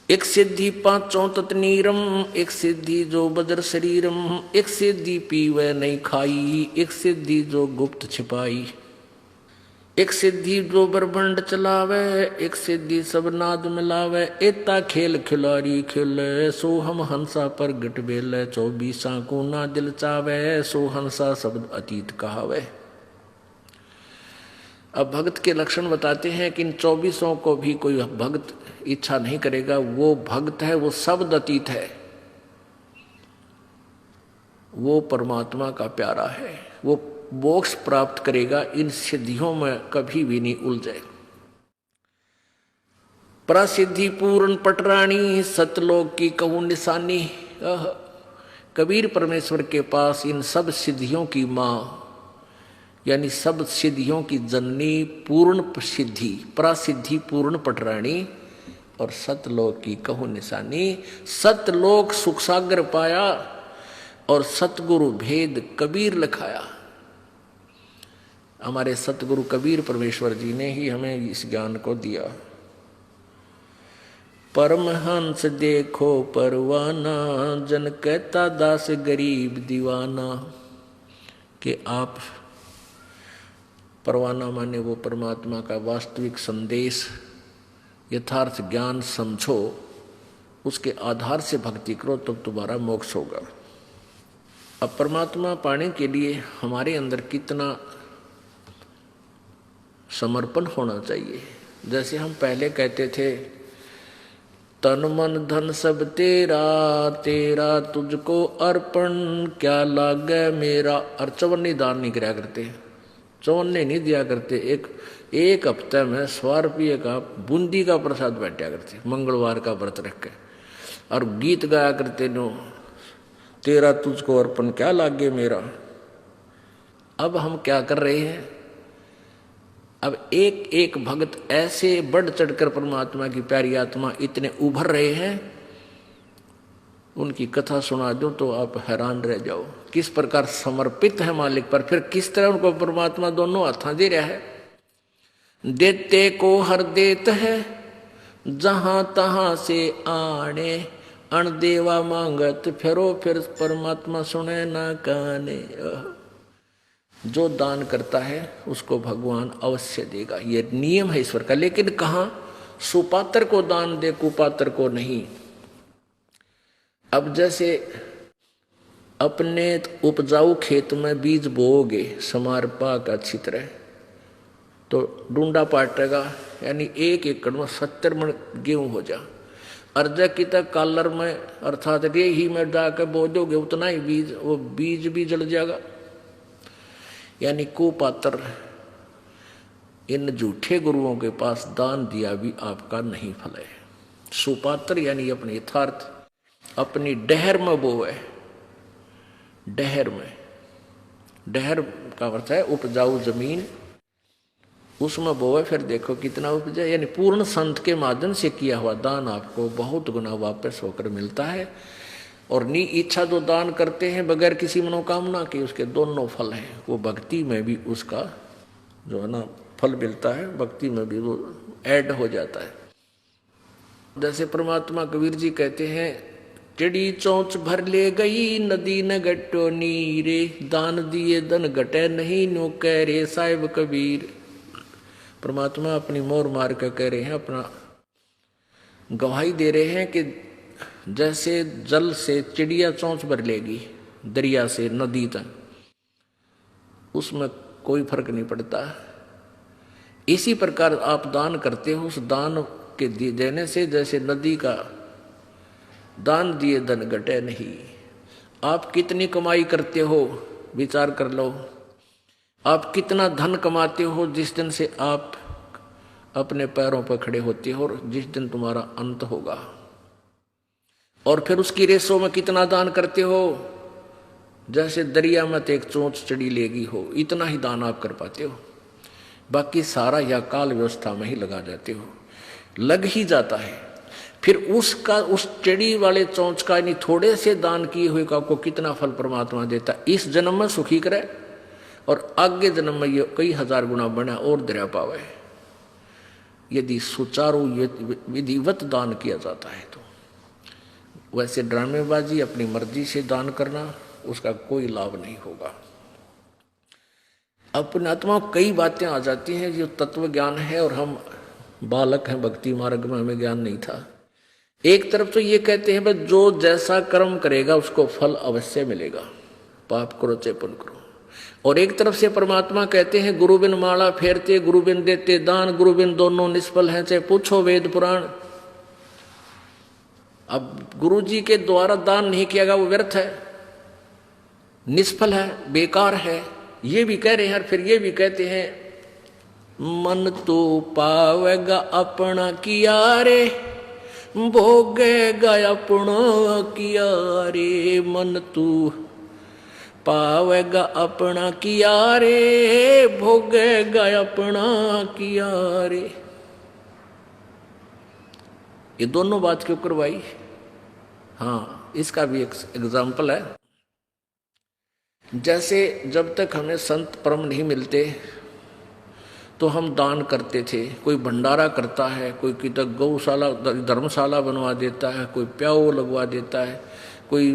एक सिद्धि पांचों तत्नीरम, एक सिद्धि जो बज्र शरीरम, एक सिद्धि पीवे नहीं खाई, एक सिद्धि जो गुप्त छिपाई, एक सिद्धि जो ब्रह्मांड चलावे, एक सिद्धि सब नाद मिलावे, एता खेल खिलाड़ी खेले, सो हम हंसा पर गट बेले, 24 को ना दिल चावे, सो हंसा शब्द अतीत कहावे। अब भक्त के लक्षण बताते हैं कि इन 24 को भी कोई भक्त इच्छा नहीं करेगा, वो भक्त है, वो शब्द अतीत है, वो परमात्मा का प्यारा है, वो मोक्ष प्राप्त करेगा, इन सिद्धियों में कभी भी नहीं उलझे। प्रसिद्धि पूर्ण पटरानी, सतलोक की कहूं निशानी। कबीर परमेश्वर के पास इन सब सिद्धियों की मां, यानी सब सिद्धियों की जननी पूर्ण सिद्धि, प्रसिद्धि पूर्ण पटरानी और सतलोक की कहूं निशानी। सतलोक सुख सागर पाया और सतगुरु भेद कबीर लिखाया। हमारे सतगुरु कबीर परमेश्वर जी ने ही हमें इस ज्ञान को दिया। परमहंस देखो परवाना, जन कहता दास गरीब दीवाना। कि आप परवाना माने वो परमात्मा का वास्तविक संदेश, यथार्थ ज्ञान समझो, उसके आधार से भक्ति करो, तब तुम्हारा मोक्ष होगा। अब परमात्मा पाने के लिए हमारे अंदर कितना समर्पण होना चाहिए। जैसे हम पहले कहते थे, तन मन धन सब तेरा, तेरा तुझको अर्पण, क्या लागे मेरा। और चवन्नी दान नहीं कराया करते, चवन्ने नहीं दिया करते। एक हफ्ते में 100 रुपये का बूंदी का प्रसाद बांटा करते, मंगलवार का व्रत रख के, और गीत गाया करते नो, तेरा तुझको अर्पण क्या लागे मेरा। अब हम क्या कर रहे हैं, अब एक एक भक्त ऐसे बढ़ चढ़कर परमात्मा की प्यारी आत्मा इतने उभर रहे हैं, उनकी कथा सुना दो तो आप हैरान रह जाओ, किस प्रकार समर्पित है मालिक पर, फिर किस तरह उनको परमात्मा दोनों हाथ दे रहा है। देते को हर देत है, जहां तहां से आने, अणदेवा मांगत फिरो, फिर परमात्मा सुने ना काने। जो दान करता है उसको भगवान अवश्य देगा, ये नियम है ईश्वर का। लेकिन कहाँ, सुपात्र को दान दे, कुपात्र को नहीं। अब जैसे अपने उपजाऊ खेत में बीज बोओगे, समार पाक अच्छी तरह, तो डूंडा पाटेगा, यानी 1 एकड़ में 70 मन गेहूं हो जा। अर्जा की तक कालर में अर्थात रेही में डाकर बो दोगे उतना ही बीज, वो बीज भी जल जाएगा। यानी कुपात्र इन झूठे गुरुओं के पास दान दिया भी आपका नहीं फल है। सुपात्र यानी अपने यथार्थ अपनी डहर में बोए, डहर में, डहर का अर्थ है उपजाऊ जमीन, उसमें बोए, फिर देखो कितना उपजा। यानी पूर्ण संत के माध्यम से किया हुआ दान आपको बहुत गुना वापस होकर मिलता है। और नी इच्छा जो दान करते हैं बगैर किसी मनोकामना के, उसके दोनों फल हैं। वो भक्ति में भी उसका जो है ना फल मिलता है, भक्ति में भी वो ऐड हो जाता है। जैसे परमात्मा कबीर जी कहते हैं, टिड़ी चोंच भर ले गई नदी न गट्टो नीरे, दान दिए धन घटे नहीं नो कह रे साहिब कबीर। परमात्मा अपनी मोर मार कर कह रहे हैं, अपना गवाही दे रहे हैं कि जैसे जल से चिड़िया चोंच भर लेगी दरिया से नदी तक, उसमें कोई फर्क नहीं पड़ता। इसी प्रकार आप दान करते हो, उस दान के देने से जैसे नदी का दान दिए धन घटे नहीं। आप कितनी कमाई करते हो विचार कर लो, आप कितना धन कमाते हो जिस दिन से आप अपने पैरों पर खड़े होते हो और जिस दिन तुम्हारा अंत होगा। और फिर उसकी रेसों में कितना दान करते हो, जैसे दरिया में तो एक चोंच चढ़ी लेगी हो, इतना ही दान आप कर पाते हो। बाकी सारा या काल व्यवस्था में ही लगा जाते हो, लग ही जाता है। फिर उसका उस चढ़ी वाले चोंच का यानी थोड़े से दान किए हुए का आपको कितना फल परमात्मा देता। इस जन्म में सुखी करे और आगे जन्म में ये कई हजार गुना बना और दरिया पावे। यदि सुचारू विधिवत दान किया जाता है तो। वैसे ड्रामेबाजी अपनी मर्जी से दान करना, उसका कोई लाभ नहीं होगा। अपने आत्मा कई बातें आ जाती हैं जो तत्व ज्ञान है, और हम बालक हैं, भक्ति मार्ग में हमें ज्ञान नहीं था। एक तरफ तो ये कहते हैं बस जो जैसा कर्म करेगा उसको फल अवश्य मिलेगा, पाप करो चाहे पुण्य करो। और एक तरफ से परमात्मा कहते हैं गुरु बिन माला फेरते, गुरु बिन देते दान, गुरु बिन दोनों निष्फल हैं, चाहे पूछो वेद पुराण। अब गुरु जी के द्वारा दान नहीं किया गया वो व्यर्थ है, निष्फल है, बेकार है, ये भी कह रहे हैं। और फिर ये भी कहते हैं मन तो पावेगा अपना किया रे, भोगेगा अपना किया रे। मन तू पावेगा अपना किया रे, भोगेगा अपना किया रे। ये दोनों बात क्यों करवाई? हाँ, इसका भी एक एग्जाम्पल है। जैसे जब तक हमें संत परम नहीं मिलते तो हम दान करते थे। कोई भंडारा करता है, कोई किधर गौशाला धर्मशाला बनवा देता है, कोई प्याऊ लगवा देता है, कोई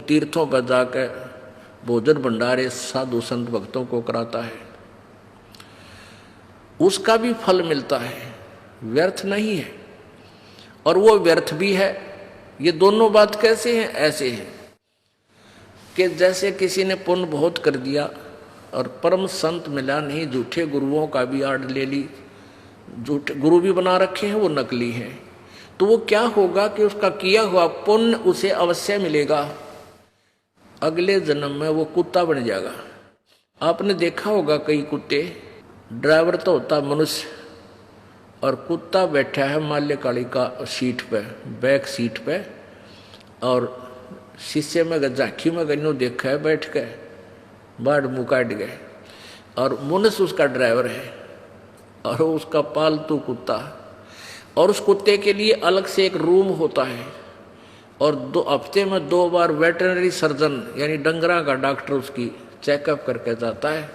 तीर्थों पर जाकर भोजन भंडारे साधु संत भक्तों को कराता है, उसका भी फल मिलता है, व्यर्थ नहीं है। और वो व्यर्थ भी है। ये दोनों बात कैसे हैं? ऐसे हैं कि जैसे किसी ने पुण्य बहुत कर दिया और परम संत मिला नहीं, झूठे गुरुओं का भी आड़ ले ली, झूठे गुरु भी बना रखे हैं, वो नकली हैं, तो वो क्या होगा कि उसका किया हुआ पुण्य उसे अवश्य मिलेगा। अगले जन्म में वो कुत्ता बन जाएगा। आपने देखा होगा कई कुत्ते, ड्राइवर तो होता मनुष्य और कुत्ता बैठा है माल्यकाली का सीट पे, बैक सीट पे, और शीशे में झांकी में गन्नू देखा है बैठ के, बाढ़ मुँह काट गए, और मनुष्य उसका ड्राइवर है और उसका पालतू कुत्ता। और उस कुत्ते के लिए अलग से एक रूम होता है, और हफ्ते में 2 बार वेटरनरी सर्जन यानी डंगरा का डॉक्टर उसकी चेकअप करके जाता है।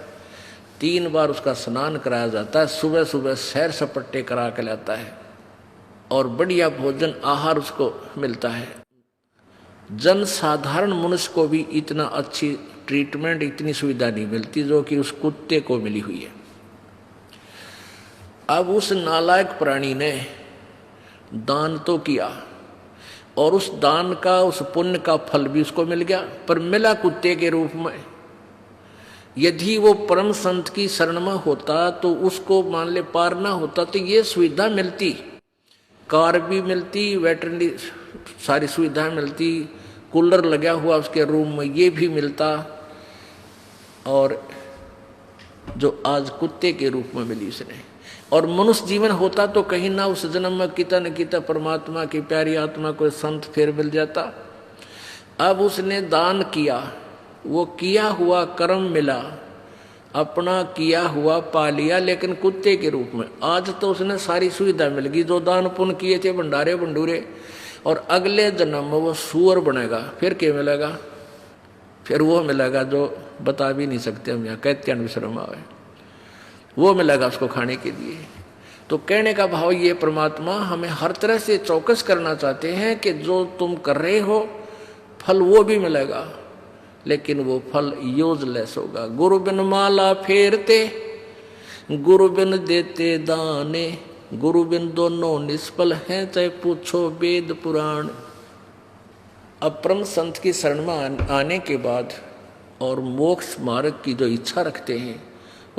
3 बार उसका स्नान कराया जाता है, सुबह सुबह सैर सपट्टे करा के लाता है, और बढ़िया भोजन आहार उसको मिलता है। जन साधारण मनुष्य को भी इतना अच्छी ट्रीटमेंट, इतनी सुविधा नहीं मिलती जो कि उस कुत्ते को मिली हुई है। अब उस नालायक प्राणी ने दान तो किया, और उस दान का, उस पुण्य का फल भी उसको मिल गया, पर मिला कुत्ते के रूप में। यदि वो परम संत की शरण में होता तो उसको मान ले पारना होता तो ये सुविधा मिलती, कार भी मिलती, वेटरनरी सारी सुविधा मिलती, कूलर लगा हुआ उसके रूम में ये भी मिलता, और जो आज कुत्ते के रूप में मिली उसने। और मनुष्य जीवन होता तो कहीं ना उस जन्म में किता न किता परमात्मा की प्यारी आत्मा को संत फिर मिल जाता। अब उसने दान किया, वो किया हुआ कर्म मिला, अपना किया हुआ पा लिया, लेकिन कुत्ते के रूप में। आज तो उसने सारी सुविधा मिल गई, जो दान पुण्य किए थे भंडारे भंडूरे, और अगले जन्म में वो सूअर बनेगा। फिर क्या मिलेगा? फिर वो मिलेगा जो बता भी नहीं सकते हम, यहाँ कैत्यान विश्रम आवे, वो मिलेगा उसको खाने के लिए। तो कहने का भाव ये, परमात्मा हमें हर तरह से चौकस करना चाहते हैं कि जो तुम कर रहे हो फल वो भी मिलेगा, लेकिन वो फल यूजलेस होगा। गुरु बिन माला फेरते, गुरु बिन देते दाने, गुरु बिन दोनों निष्फल हैं, चाहे पूछो वेद पुराण। अब परम संत की शरण में आने के बाद और मोक्ष मार्ग की जो इच्छा रखते हैं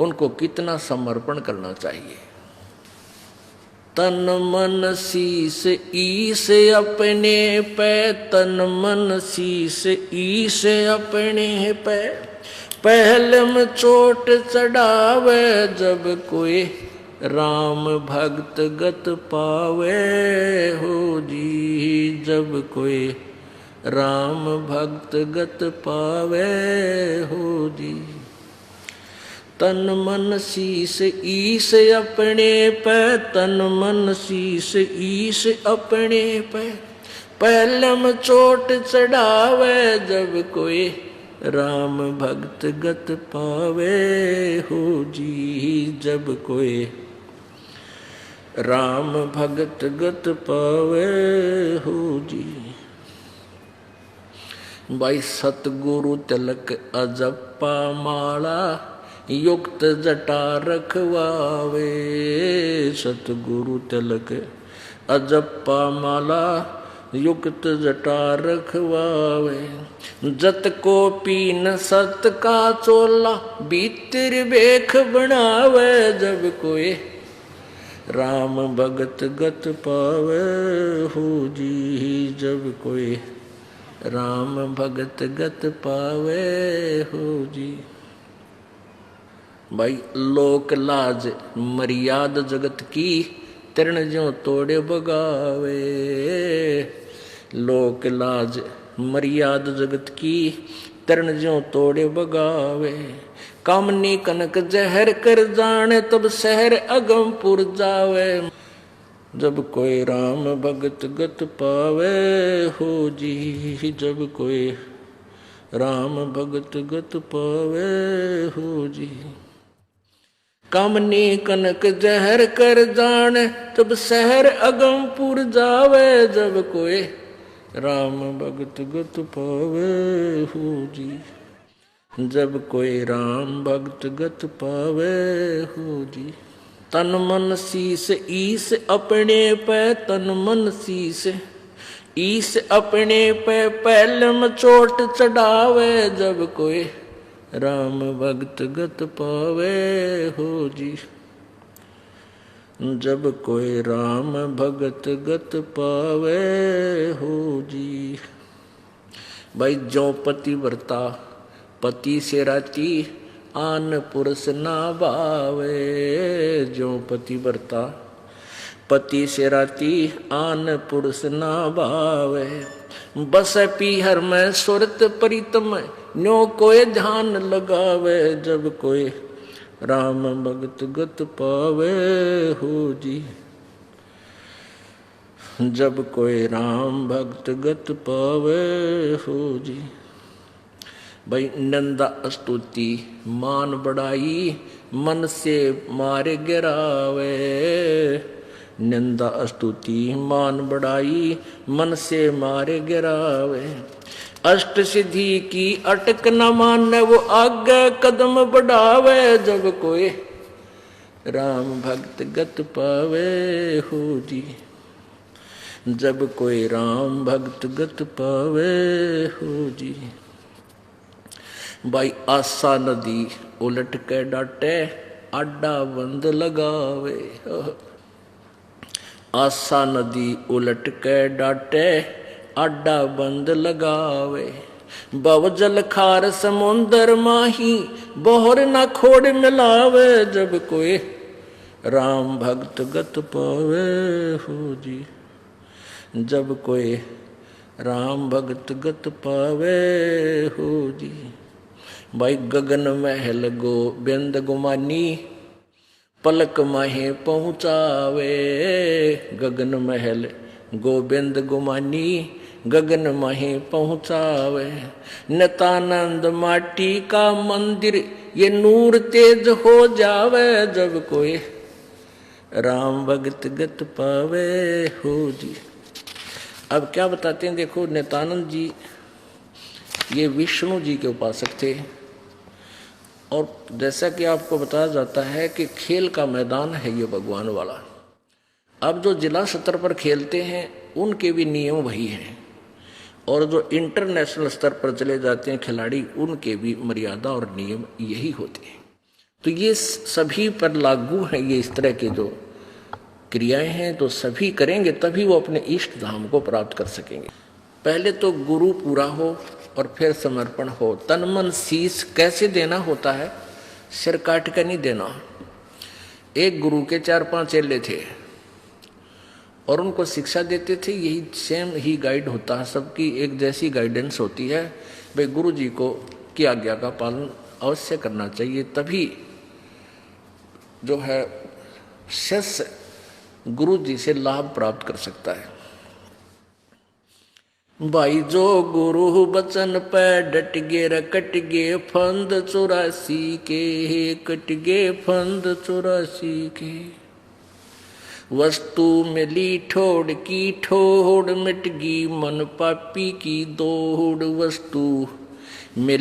उनको कितना समर्पण करना चाहिए। तन मन शीस ईश अपने पे, तन मन शीस ईश अपने पे, पहले में चोट चढ़ावे जब कोई राम भक्त गत पावे हो जी, जब कोई राम भक्त गत पावे हो जी। तन मन शीस ईश अपने पे, तन मन शीस ईश अपने पे, पहलम चोट चढ़ावे जब कोई राम भक्त गत पावे हो जी, जब कोई राम भगत गत पावे हो जी। भाई सतगुरु तिलक अजप्पा माला युक्त जटा रखवावे। सतगुरु तिलक अजप्पा माला युक्त जटा रखवावे। जत को पीन सत का चोला भीतर बेख बनावे। जब कोई राम भगत गत पावे हो जी। जब कोई राम भगत गत पावे हो जी। भाई लोक लाज मर्याद जगत की तरण ज्यों तोड़े बगावे। लोक लाज मर्याद जगत की तरण ज्यों तोड़े बगावे। कामनी कनक जहर कर जाने तब शहर अगमपुर जावे। जब कोई राम भगत गत पावे हो जी। जब कोई राम भगत गत पावे हो जी। कामनी कनक जहर कर जाने तब शहर अगमपुर जावे। जब कोई राम भगत गत पावे हो जी। जब कोई राम भगत गत पावे हो जी। तन मन शीस ईस अपने पे तन मन शीस ईस अपने पे पहलम चोट चढ़ावे। जब कोई राम भगत गत पावे हो जी। जब कोई राम भगत गत पावे हो जी। भाई जो पतिव्रता पति से राती आन पुरुष ना भावे। जो पतिव्रता पति से राती आन पुरुष ना भावे। बस पीहर में सुरत प्रीतम न्यो कोई ध्यान लगावे। जब कोई राम भगत गत पावे हो जी। जब कोई राम भक्त गत पावे हो जी। भाई नंदा स्तुति मान बढ़ाई मन से मारे गिरावे। निंदा स्तुति मान बढ़ाई मन से मारे गिरावे। अष्ट सिद्धि की अटक न माने वो आगे कदम बढ़ावे। जब कोई राम भक्त गत पावे हो जी। जब कोई राम भक्त गत पावे हो जी। भाई आशा नदी उलट के डाटे आडा बंद लगावे। आशा नदी उलट के डाटे आडा बंद लगावे। बव जल खार समुंदर माही बोहर न खोड़ मिलावे। जब कोई राम भक्त गत पावे हो जी। जब कोई राम भक्त गत पावे हो जी। भाई गगन महल गोबिंद गुमानी पलक माहे पहुँचावे। गगन महल गोबिंद गुमानी गगन माहे पहुँचावे। नितानंद माटी का मंदिर ये नूर तेज हो जावे। जब कोई राम भगत गत पावे हो जी। अब क्या बताते हैं, देखो नित्यानंद जी ये विष्णु जी के उपासक थे। और जैसा कि आपको बताया जाता है कि खेल का मैदान है ये भगवान वाला। अब जो जिला स्तर पर खेलते हैं उनके भी नियम वही हैं, और जो इंटरनेशनल स्तर पर चले जाते हैं खिलाड़ी उनके भी मर्यादा और नियम यही होते हैं। तो ये सभी पर लागू है, ये इस तरह के जो क्रियाएं हैं तो सभी करेंगे तभी वो अपने इष्ट धाम को प्राप्त कर सकेंगे। पहले तो गुरु पूरा हो और फिर समर्पण हो। तन मन शीश कैसे देना होता है, सिर काट कर नहीं देना। एक गुरु के 4-5 चेले थे और उनको शिक्षा देते थे, यही सेम ही गाइड होता है, सबकी एक जैसी गाइडेंस होती है। भाई गुरु जी को की आज्ञा का पालन अवश्य करना चाहिए, तभी जो है शिष्य गुरु जी से लाभ प्राप्त कर सकता है। भाई जो गुरु बचन पे डट गे कट गे फंद 84 के, कट गे फंद 84 के। वस्तु मिली ठोड़ की ठोड़, मिट गई मन पापी की दौड़। वस्तु मिली